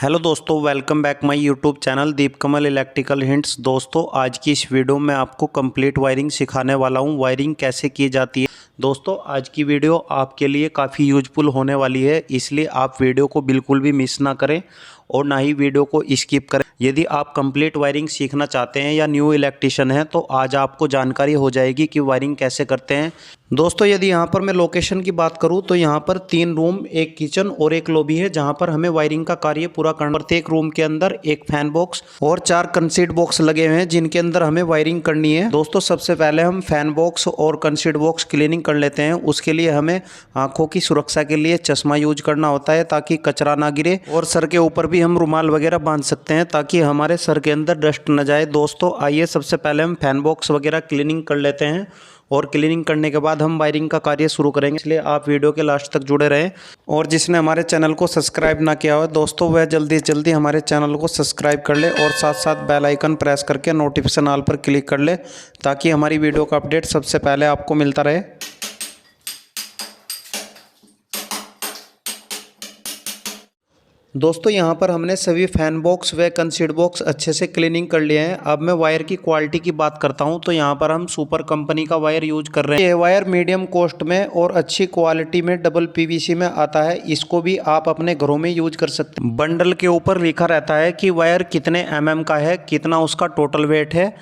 Hello दोस्तों, welcome back my YouTube channel Deep Kamal electrical hints. दोस्तों, आज की इस वीडियो में आपको कंप्लीट वायरिंग सिखाने वाला हूं। वायरिंग कैसे की जाती है। दोस्तों, आज की वीडियो आपके लिए काफ़ी यूजफुल होने वाली है, इसलिए आप वीडियो को बिल्कुल भी मिस ना करें और ना ही वीडियो को स्किप करें। यदि आप कंप्लीट वायरिंग सीखना चाहते हैं या न्यू इलेक्ट्रिशियन हैं तो आज आपको जानकारी हो जाएगी कि वायरिंग कैसे करते हैं। दोस्तों, यदि यहाँ पर मैं लोकेशन की बात करूँ तो यहाँ पर 3 रूम, एक किचन और एक लॉबी है जहाँ पर हमें वायरिंग का कार्य पूरा करना। प्रत्येक रूम के अंदर एक फैन बॉक्स और 4 कंसीड बॉक्स लगे हुए हैं जिनके अंदर हमें वायरिंग करनी है। दोस्तों, सबसे पहले हम फैन बॉक्स और कंसीड बॉक्स क्लीनिंग कर लेते हैं। उसके लिए हमें आंखों की सुरक्षा के लिए चश्मा यूज करना होता है ताकि कचरा ना गिरे, और सर के ऊपर भी हम रुमाल वगैरह बांध सकते हैं ताकि हमारे सर के अंदर डस्ट न जाए। दोस्तों, आइए सबसे पहले हम फैन बॉक्स वगैरह क्लीनिंग कर लेते हैं और क्लीनिंग करने के बाद हम वायरिंग का कार्य शुरू करेंगे, इसलिए आप वीडियो के लास्ट तक जुड़े रहें। और जिसने हमारे चैनल को सब्सक्राइब ना किया हो दोस्तों, वह जल्दी से जल्दी हमारे चैनल को सब्सक्राइब कर ले और साथ साथ बेल आइकन प्रेस करके नोटिफिकेशन ऑल पर क्लिक कर ले ताकि हमारी वीडियो का अपडेट सबसे पहले आपको मिलता रहे। दोस्तों, यहाँ पर हमने सभी फैन बॉक्स व कंसीड बॉक्स अच्छे से क्लीनिंग कर लिए हैं। अब मैं वायर की क्वालिटी की बात करता हूँ तो यहाँ पर हम सुपर कंपनी का वायर यूज कर रहे हैं। ये वायर मीडियम कॉस्ट में और अच्छी क्वालिटी में डबल पीवीसी में आता है। इसको भी आप अपने घरों में यूज कर सकते हैं। बंडल के ऊपर लिखा रहता है कि वायर कितने mm का है, कितना उसका टोटल वेट है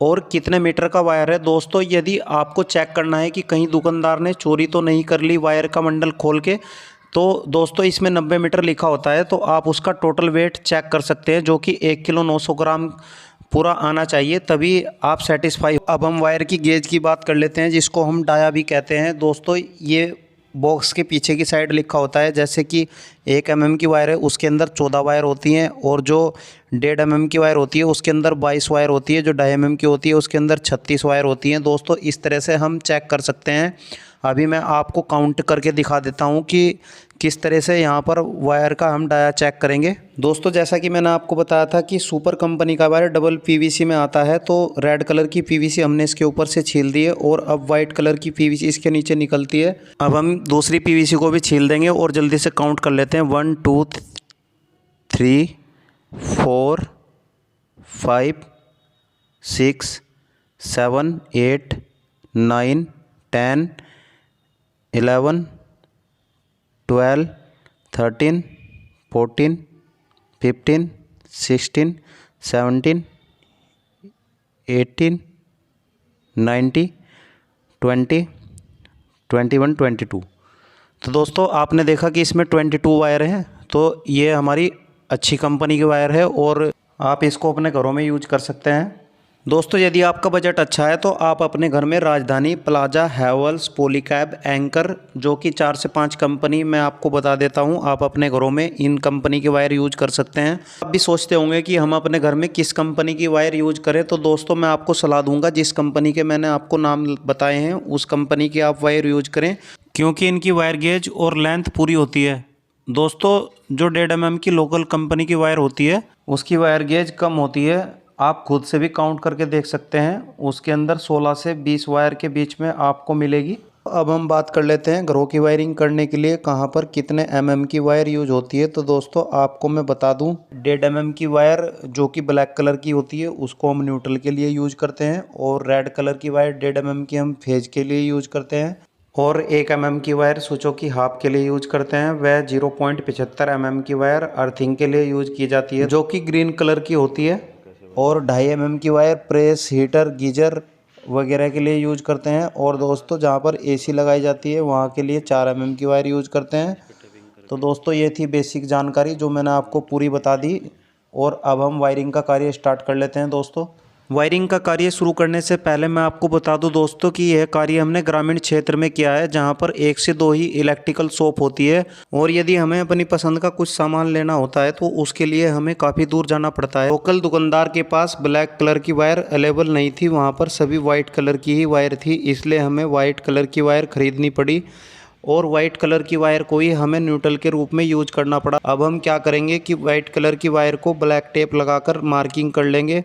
और कितने मीटर का वायर है। दोस्तों, यदि आपको चेक करना है कि कहीं दुकानदार ने चोरी तो नहीं कर ली वायर का बंडल खोल के, तो दोस्तों इसमें 90 मीटर लिखा होता है, तो आप उसका टोटल वेट चेक कर सकते हैं जो कि 1 किलो 900 ग्राम पूरा आना चाहिए, तभी आप सेटिस्फाई। अब हम वायर की गेज की बात कर लेते हैं जिसको हम डाया भी कहते हैं। दोस्तों, ये बॉक्स के पीछे की साइड लिखा होता है जैसे कि 1 mm की वायर है उसके अंदर 14 वायर होती हैं, और जो 1.5 mm की वायर होती है उसके अंदर 22 वायर होती है, जो 2.5 mm की होती है उसके अंदर 36 वायर होती हैं। दोस्तों, इस तरह से हम चेक कर सकते हैं। अभी मैं आपको काउंट करके दिखा देता हूं कि किस तरह से यहाँ पर वायर का हम डाया चेक करेंगे। दोस्तों, जैसा कि मैंने आपको बताया था कि सुपर कंपनी का वायर डबल पीवीसी में आता है, तो रेड कलर की पीवीसी हमने इसके ऊपर से छील दी है और अब वाइट कलर की पीवीसी इसके नीचे निकलती है। अब हम दूसरी पीवीसी को भी छील देंगे और जल्दी से काउंट कर लेते हैं। 1 2 3 4 5 6 7 8 9 10 11 12 13 14 15 16 17 18 19 20 21 22। तो दोस्तों, आपने देखा कि इसमें 22 वायर हैं, तो ये हमारी अच्छी कंपनी की वायर है और आप इसको अपने घरों में यूज कर सकते हैं। दोस्तों, यदि आपका बजट अच्छा है तो आप अपने घर में राजधानी, प्लाजा, हैवल्स, पॉलीकैब, एंकर, जो कि 4 से 5 कंपनी मैं आपको बता देता हूं, आप अपने घरों में इन कंपनी के वायर यूज कर सकते हैं। आप भी सोचते होंगे कि हम अपने घर में किस कंपनी की वायर यूज करें, तो दोस्तों मैं आपको सलाह दूंगा जिस कंपनी के मैंने आपको नाम बताए हैं उस कंपनी की आप वायर यूज करें, क्योंकि इनकी वायर गेज और लेंथ पूरी होती है। दोस्तों, जो 1.5 mm की लोकल कंपनी की वायर होती है उसकी वायर गेज कम होती है। आप खुद से भी काउंट करके देख सकते हैं, उसके अंदर 16 से 20 वायर के बीच में आपको मिलेगी। अब हम बात कर लेते हैं घरों की वायरिंग करने के लिए कहां पर कितने mm की वायर यूज होती है। तो दोस्तों, आपको मैं बता दूं, 1.5 mm की वायर जो कि ब्लैक कलर की होती है उसको हम न्यूट्रल के लिए यूज करते हैं, और रेड कलर की वायर 1.5 mm की हम फेज के लिए यूज करते हैं, और 1 mm की वायर स्विचों की हाफ के लिए यूज करते हैं। वह 0.75 mm की वायर अर्थिंग के लिए यूज की जाती है जो कि ग्रीन कलर की होती है, और 2.5 mm की वायर प्रेस, हीटर, गीजर वगैरह के लिए यूज करते हैं। और दोस्तों, जहां पर एसी लगाई जाती है वहां के लिए 4 mm की वायर यूज करते हैं। तो दोस्तों, ये थी बेसिक जानकारी जो मैंने आपको पूरी बता दी, और अब हम वायरिंग का कार्य स्टार्ट कर लेते हैं। दोस्तों, वायरिंग का कार्य शुरू करने से पहले मैं आपको बता दूं दोस्तों कि यह कार्य हमने ग्रामीण क्षेत्र में किया है जहां पर 1 से 2 ही इलेक्ट्रिकल शॉप होती है, और यदि हमें अपनी पसंद का कुछ सामान लेना होता है तो उसके लिए हमें काफ़ी दूर जाना पड़ता है। लोकल दुकानदार के पास ब्लैक कलर की वायर अवेलेबल नहीं थी, वहाँ पर सभी वाइट कलर की ही वायर थी, इसलिए हमें वाइट कलर की वायर खरीदनी पड़ी, और वाइट कलर की वायर को ही हमें न्यूट्रल के रूप में यूज करना पड़ा। अब हम क्या करेंगे कि वाइट कलर की वायर को ब्लैक टेप लगाकर मार्किंग कर लेंगे,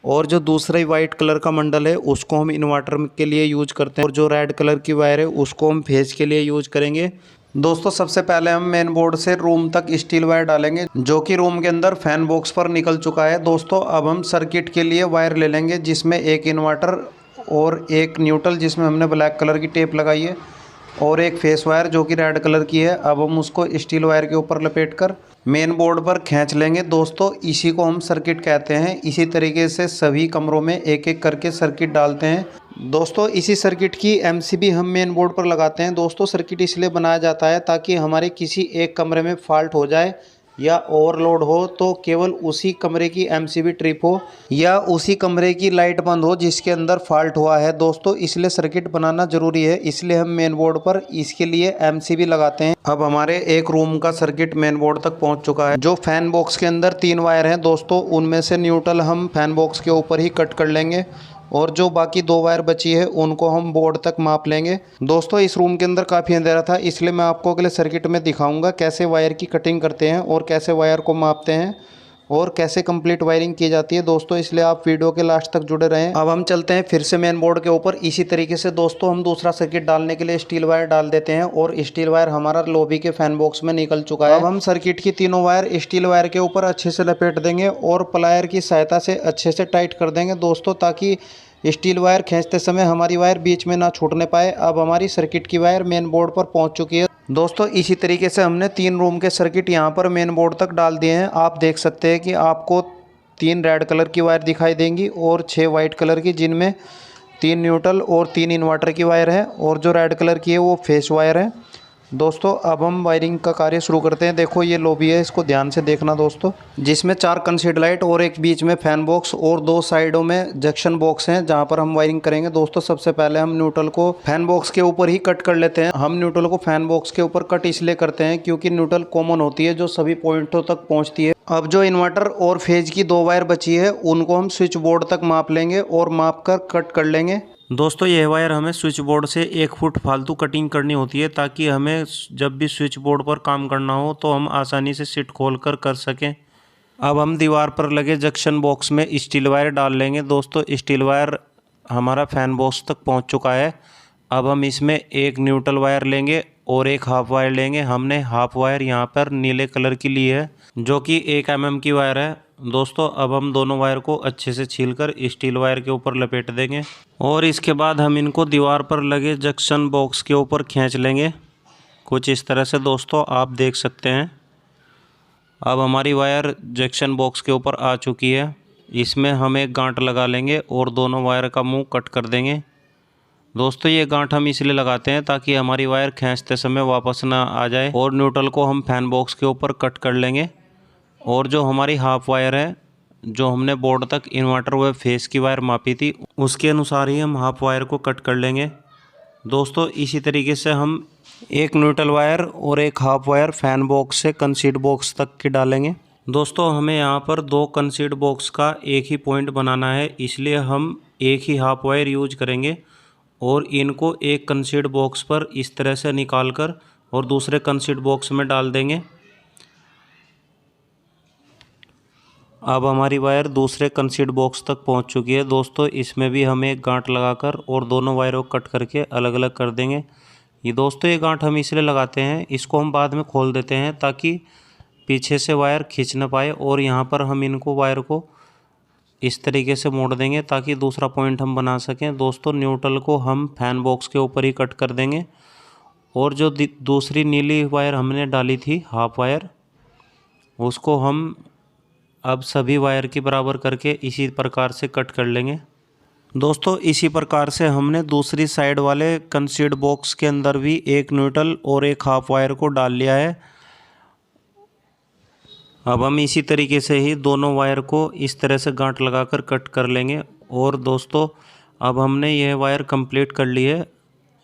और जो दूसरा वाइट कलर का मंडल है उसको हम इन्वर्टर के लिए यूज करते हैं, और जो रेड कलर की वायर है उसको हम फेज के लिए यूज करेंगे। दोस्तों सबसे पहले हम मेन बोर्ड से रूम तक स्टील वायर डालेंगे, जो कि रूम के अंदर फैन बॉक्स पर निकल चुका है। दोस्तों अब हम सर्किट के लिए वायर ले लेंगे, जिसमें एक इन्वर्टर और एक न्यूट्रल जिसमें हमने ब्लैक कलर की टेप लगाई है, और एक फेस वायर जो कि रेड कलर की है। अब हम उसको स्टील वायर के ऊपर लपेट कर मेन बोर्ड पर खींच लेंगे। दोस्तों इसी को हम सर्किट कहते हैं। इसी तरीके से सभी कमरों में एक एक करके सर्किट डालते हैं। दोस्तों इसी सर्किट की एमसीबी हम मेन बोर्ड पर लगाते हैं। दोस्तों सर्किट इसलिए बनाया जाता है ताकि हमारे किसी एक कमरे में फॉल्ट हो जाए या ओवरलोड हो तो केवल उसी कमरे की एमसीबी ट्रिप हो या उसी कमरे की लाइट बंद हो जिसके अंदर फॉल्ट हुआ है। दोस्तों इसलिए सर्किट बनाना ज़रूरी है, इसलिए हम मेन बोर्ड पर इसके लिए एमसीबी लगाते हैं। अब हमारे एक रूम का सर्किट मेन बोर्ड तक पहुंच चुका है। जो फैन बॉक्स के अंदर 3 वायर हैं दोस्तों, उनमें से न्यूट्रल हम फैन बॉक्स के ऊपर ही कट कर लेंगे और जो बाकी 2 वायर बची है उनको हम बोर्ड तक माप लेंगे। दोस्तों इस रूम के अंदर काफ़ी अंधेरा था, इसलिए मैं आपको अगले सर्किट में दिखाऊंगा कैसे वायर की कटिंग करते हैं और कैसे वायर को मापते हैं और कैसे कंप्लीट वायरिंग की जाती है। दोस्तों इसलिए आप वीडियो के लास्ट तक जुड़े रहें। अब हम चलते हैं फिर से मेन बोर्ड के ऊपर। इसी तरीके से दोस्तों हम दूसरा सर्किट डालने के लिए स्टील वायर डाल देते हैं और स्टील वायर हमारा लॉबी के फैन बॉक्स में निकल चुका है। अब हम सर्किट की तीनों वायर स्टील वायर के ऊपर अच्छे से लपेट देंगे और प्लायर की सहायता से अच्छे से टाइट कर देंगे दोस्तों, ताकि स्टील वायर खींचते समय हमारी वायर बीच में ना छूटने पाए। अब हमारी सर्किट की वायर मेन बोर्ड पर पहुंच चुकी है। दोस्तों इसी तरीके से हमने 3 रूम के सर्किट यहां पर मेन बोर्ड तक डाल दिए हैं। आप देख सकते हैं कि आपको 3 रेड कलर की वायर दिखाई देंगी और 6 वाइट कलर की, जिनमें 3 न्यूट्रल और 3 इन्वर्टर की वायर है, और जो रेड कलर की है वो फेस वायर है। दोस्तों अब हम वायरिंग का कार्य शुरू करते हैं। देखो ये लॉबी है, इसको ध्यान से देखना दोस्तों, जिसमें 4 कंसीड लाइट और एक बीच में फैन बॉक्स और 2 साइडों में जंक्शन बॉक्स हैं जहां पर हम वायरिंग करेंगे। दोस्तों सबसे पहले हम न्यूट्रल को फैन बॉक्स के ऊपर ही कट कर लेते हैं। हम न्यूट्रल को फैन बॉक्स के ऊपर कट इसलिए करते हैं क्योंकि न्यूट्रल कॉमन होती है जो सभी पॉइंटों तक पहुँचती है। अब जो इन्वर्टर और फेज की 2 वायर बची है उनको हम स्विच बोर्ड तक माप लेंगे और माप कर कट कर लेंगे। दोस्तों यह वायर हमें स्विच बोर्ड से 1 फुट फालतू कटिंग करनी होती है, ताकि हमें जब भी स्विच बोर्ड पर काम करना हो तो हम आसानी से सिट खोल कर सकें। अब हम दीवार पर लगे जंक्शन बॉक्स में स्टील वायर डाल लेंगे। दोस्तों स्टील वायर हमारा फैन बॉक्स तक पहुंच चुका है। अब हम इसमें एक न्यूट्रल वायर लेंगे और एक हाफ वायर लेंगे। हमने हाफ वायर यहाँ पर नीले कलर की ली है, जो कि 1 mm की वायर है। दोस्तों अब हम दोनों वायर को अच्छे से छीलकर स्टील वायर के ऊपर लपेट देंगे और इसके बाद हम इनको दीवार पर लगे जंक्शन बॉक्स के ऊपर खींच लेंगे, कुछ इस तरह से। दोस्तों आप देख सकते हैं अब हमारी वायर जंक्शन बॉक्स के ऊपर आ चुकी है। इसमें हम एक गांठ लगा लेंगे और दोनों वायर का मुंह कट कर देंगे। दोस्तों ये गांठ हम इसलिए लगाते हैं ताकि हमारी वायर खींचते समय वापस ना आ जाए। और न्यूट्रल को हम फैन बॉक्स के ऊपर कट कर लेंगे और जो हमारी हाफ वायर है, जो हमने बोर्ड तक इन्वर्टर व फेस की वायर मापी थी, उसके अनुसार ही हम हाफ वायर को कट कर लेंगे। दोस्तों इसी तरीके से हम एक न्यूट्रल वायर और एक हाफ वायर फैन बॉक्स से कंसीड बॉक्स तक की डालेंगे। दोस्तों हमें यहाँ पर 2 कंसीड बॉक्स का एक ही पॉइंट बनाना है, इसलिए हम एक ही हाफ वायर यूज करेंगे और इनको एक कंसीड बॉक्स पर इस तरह से निकाल कर और दूसरे कंसीड बॉक्स में डाल देंगे। अब हमारी वायर दूसरे कंसीड बॉक्स तक पहुंच चुकी है। दोस्तों इसमें भी हम एक गांठ लगाकर और दोनों वायरों को कट करके अलग अलग कर देंगे। ये दोस्तों ये गांठ हम इसलिए लगाते हैं, इसको हम बाद में खोल देते हैं ताकि पीछे से वायर खींच ना पाए। और यहाँ पर हम इनको वायर को इस तरीके से मोड़ देंगे ताकि दूसरा पॉइंट हम बना सकें। दोस्तों न्यूट्रल को हम फैन बॉक्स के ऊपर ही कट कर देंगे और जो दूसरी नीली वायर हमने डाली थी हाफ वायर, उसको हम अब सभी वायर की बराबर करके इसी प्रकार से कट कर लेंगे। दोस्तों इसी प्रकार से हमने दूसरी साइड वाले कंसीड बॉक्स के अंदर भी एक न्यूट्रल और एक हाफ वायर को डाल लिया है। अब हम इसी तरीके से ही दोनों वायर को इस तरह से गांठ लगाकर कट कर लेंगे। और दोस्तों अब हमने यह वायर कंप्लीट कर ली है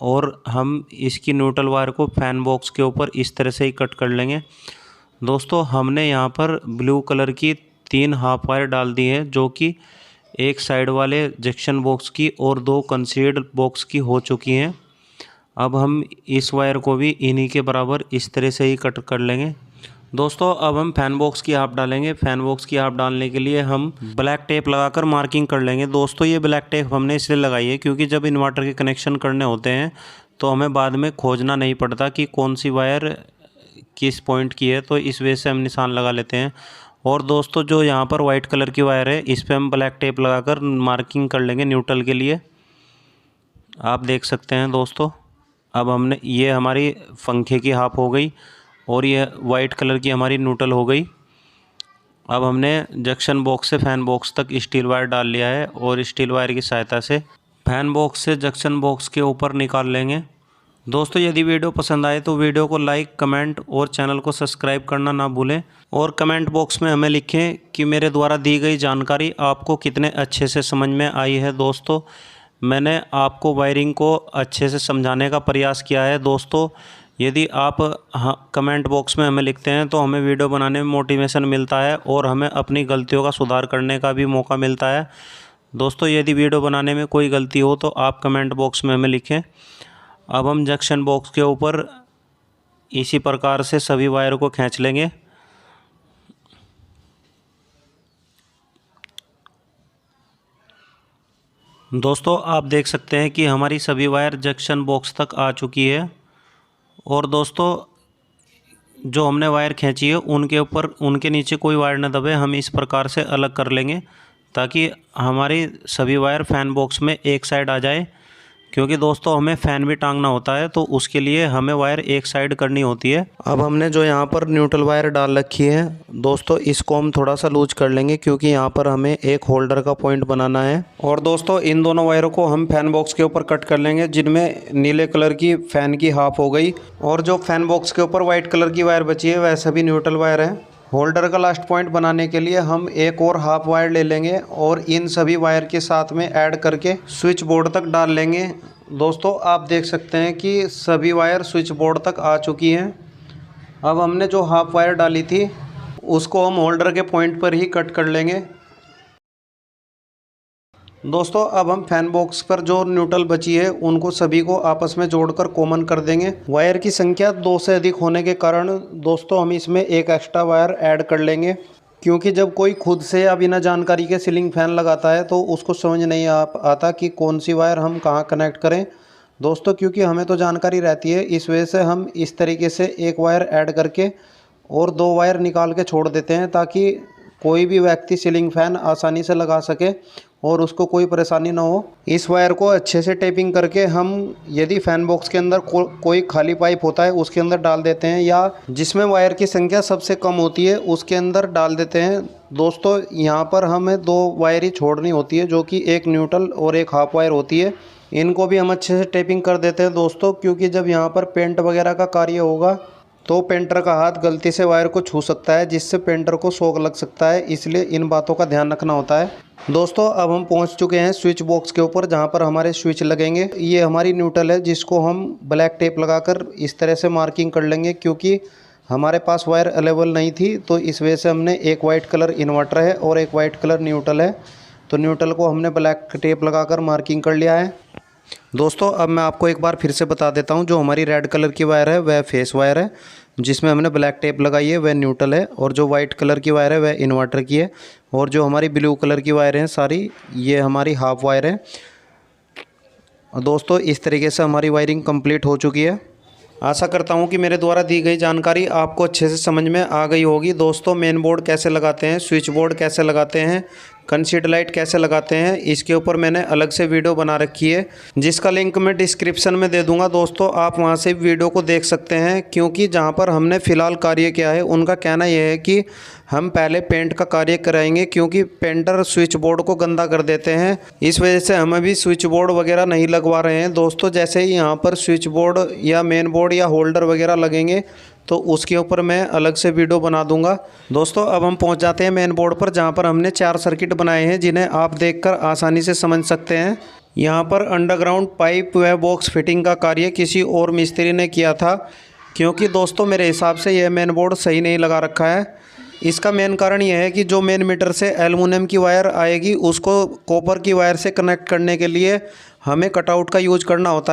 और हम इसकी न्यूट्रल वायर को फैन बॉक्स के ऊपर इस तरह से ही कट कर लेंगे। दोस्तों हमने यहाँ पर ब्लू कलर की 3 हाफ वायर डाल दी है, जो कि एक साइड वाले जंक्शन बॉक्स की और 2 कंसीड बॉक्स की हो चुकी हैं। अब हम इस वायर को भी इन्हीं के बराबर इस तरह से ही कट कर लेंगे। दोस्तों अब हम फैन बॉक्स की हाफ डालेंगे। फैन बॉक्स की हाफ डालने के लिए हम ब्लैक टेप लगाकर मार्किंग कर लेंगे। दोस्तों ये ब्लैक टेप हमने इसलिए लगाई है क्योंकि जब इन्वर्टर के कनेक्शन करने होते हैं तो हमें बाद में खोजना नहीं पड़ता कि कौन सी वायर किस पॉइंट की है, तो इस वजह से हम निशान लगा लेते हैं। और दोस्तों जो यहाँ पर वाइट कलर की वायर है इस पर हम ब्लैक टेप लगाकर मार्किंग कर लेंगे न्यूट्रल के लिए। आप देख सकते हैं दोस्तों, अब हमने ये हमारी पंखे की हाफ हो गई और ये वाइट कलर की हमारी न्यूट्रल हो गई। अब हमने जंक्शन बॉक्स से फैन बॉक्स तक स्टील वायर डाल लिया है और स्टील वायर की सहायता से फैन बॉक्स से जंक्शन बॉक्स के ऊपर निकाल लेंगे। दोस्तों यदि वीडियो पसंद आए तो वीडियो को लाइक, कमेंट और चैनल को सब्सक्राइब करना ना भूलें। और कमेंट बॉक्स में हमें लिखें कि मेरे द्वारा दी गई जानकारी आपको कितने अच्छे से समझ में आई है। दोस्तों मैंने आपको वायरिंग को अच्छे से समझाने का प्रयास किया है। दोस्तों यदि आप कमेंट बॉक्स में हमें लिखते हैं तो हमें वीडियो बनाने में मोटिवेशन मिलता है और हमें अपनी गलतियों का सुधार करने का भी मौका मिलता है। दोस्तों यदि वीडियो बनाने में कोई गलती हो तो आप कमेंट बॉक्स में हमें लिखें। अब हम जंक्शन बॉक्स के ऊपर इसी प्रकार से सभी वायर को खींच लेंगे। दोस्तों आप देख सकते हैं कि हमारी सभी वायर जंक्शन बॉक्स तक आ चुकी है। और दोस्तों जो हमने वायर खींची है उनके ऊपर उनके नीचे कोई वायर न दबे, हम इस प्रकार से अलग कर लेंगे ताकि हमारी सभी वायर फैन बॉक्स में एक साइड आ जाए। क्योंकि दोस्तों हमें फ़ैन भी टांगना होता है तो उसके लिए हमें वायर एक साइड करनी होती है। अब हमने जो यहाँ पर न्यूट्रल वायर डाल रखी है दोस्तों, इसको हम थोड़ा सा लूज कर लेंगे क्योंकि यहाँ पर हमें एक होल्डर का पॉइंट बनाना है। और दोस्तों इन दोनों वायरों को हम फैन बॉक्स के ऊपर कट कर लेंगे, जिनमें नीले कलर की फ़ैन की हाफ हो गई और जो फैन बॉक्स के ऊपर वाइट कलर की वायर बची है वह सभी न्यूट्रल वायर है। होल्डर का लास्ट पॉइंट बनाने के लिए हम एक और हाफ वायर ले लेंगे और इन सभी वायर के साथ में ऐड करके स्विच बोर्ड तक डाल लेंगे। दोस्तों आप देख सकते हैं कि सभी वायर स्विच बोर्ड तक आ चुकी हैं। अब हमने जो हाफ वायर डाली थी उसको हम होल्डर के पॉइंट पर ही कट कर लेंगे। दोस्तों अब हम फैन बॉक्स पर जो न्यूट्रल बची है उनको सभी को आपस में जोड़कर कॉमन कर देंगे। वायर की संख्या 2 से अधिक होने के कारण दोस्तों हम इसमें एक एक्स्ट्रा वायर ऐड कर लेंगे, क्योंकि जब कोई खुद से या बिना जानकारी के सीलिंग फैन लगाता है तो उसको समझ नहीं आता कि कौन सी वायर हम कहाँ कनेक्ट करें। दोस्तों क्योंकि हमें तो जानकारी रहती है, इस वजह से हम इस तरीके से एक वायर ऐड करके और 2 वायर निकाल के छोड़ देते हैं ताकि कोई भी व्यक्ति सीलिंग फैन आसानी से लगा सके और उसको कोई परेशानी ना हो। इस वायर को अच्छे से टेपिंग करके हम यदि फैन बॉक्स के अंदर कोई खाली पाइप होता है उसके अंदर डाल देते हैं, या जिसमें वायर की संख्या सबसे कम होती है उसके अंदर डाल देते हैं। दोस्तों यहाँ पर हमें 2 वायर ही छोड़नी होती है, जो कि एक न्यूट्रल और एक हाफ वायर होती है। इनको भी हम अच्छे से टेपिंग कर देते हैं दोस्तों, क्योंकि जब यहाँ पर पेंट वगैरह का कार्य होगा तो पेंटर का हाथ गलती से वायर को छू सकता है, जिससे पेंटर को शॉक लग सकता है, इसलिए इन बातों का ध्यान रखना होता है। दोस्तों अब हम पहुंच चुके हैं स्विच बॉक्स के ऊपर, जहां पर हमारे स्विच लगेंगे। ये हमारी न्यूट्रल है जिसको हम ब्लैक टेप लगाकर इस तरह से मार्किंग कर लेंगे, क्योंकि हमारे पास वायर अवेलेबल नहीं थी तो इस वजह से हमने एक वाइट कलर इन्वर्टर है और एक वाइट कलर न्यूट्रल है, तो न्यूट्रल को हमने ब्लैक टेप लगाकर मार्किंग कर लिया है। दोस्तों अब मैं आपको एक बार फिर से बता देता हूं, जो हमारी रेड कलर की वायर है वह फेस वायर है जिसमें हमने ब्लैक टेप लगाई है, वह न्यूट्रल है, और जो वाइट कलर की वायर है वह इन्वर्टर की है, और जो हमारी ब्लू कलर की वायर हैं सारी ये हमारी हाफ वायर है। दोस्तों इस तरीके से हमारी वायरिंग कंप्लीट हो चुकी है। आशा करता हूं कि मेरे द्वारा दी गई जानकारी आपको अच्छे से समझ में आ गई होगी। दोस्तों मेन बोर्ड कैसे लगाते हैं, स्विच बोर्ड कैसे लगाते हैं, कंसीड लाइट कैसे लगाते हैं, इसके ऊपर मैंने अलग से वीडियो बना रखी है जिसका लिंक मैं डिस्क्रिप्शन में दे दूंगा। दोस्तों आप वहां से वीडियो को देख सकते हैं, क्योंकि जहां पर हमने फ़िलहाल कार्य किया है उनका कहना यह है कि हम पहले पेंट का कार्य कराएंगे, क्योंकि पेंटर स्विच बोर्ड को गंदा कर देते हैं। इस वजह से हमें भी स्विच बोर्ड वगैरह नहीं लगवा रहे हैं। दोस्तों जैसे ही यहाँ पर स्विच बोर्ड या मेन बोर्ड या होल्डर वगैरह लगेंगे तो उसके ऊपर मैं अलग से वीडियो बना दूंगा। दोस्तों अब हम पहुंच जाते हैं मेन बोर्ड पर, जहां पर हमने 4 सर्किट बनाए हैं जिन्हें आप देखकर आसानी से समझ सकते हैं। यहां पर अंडरग्राउंड पाइप व बॉक्स फिटिंग का कार्य किसी और मिस्त्री ने किया था, क्योंकि दोस्तों मेरे हिसाब से यह मेन बोर्ड सही नहीं लगा रखा है। इसका मेन कारण यह है कि जो मेन मीटर से एल्युमिनियम की वायर आएगी उसको कॉपर की वायर से कनेक्ट करने के लिए हमें कटआउट का यूज करना होता है।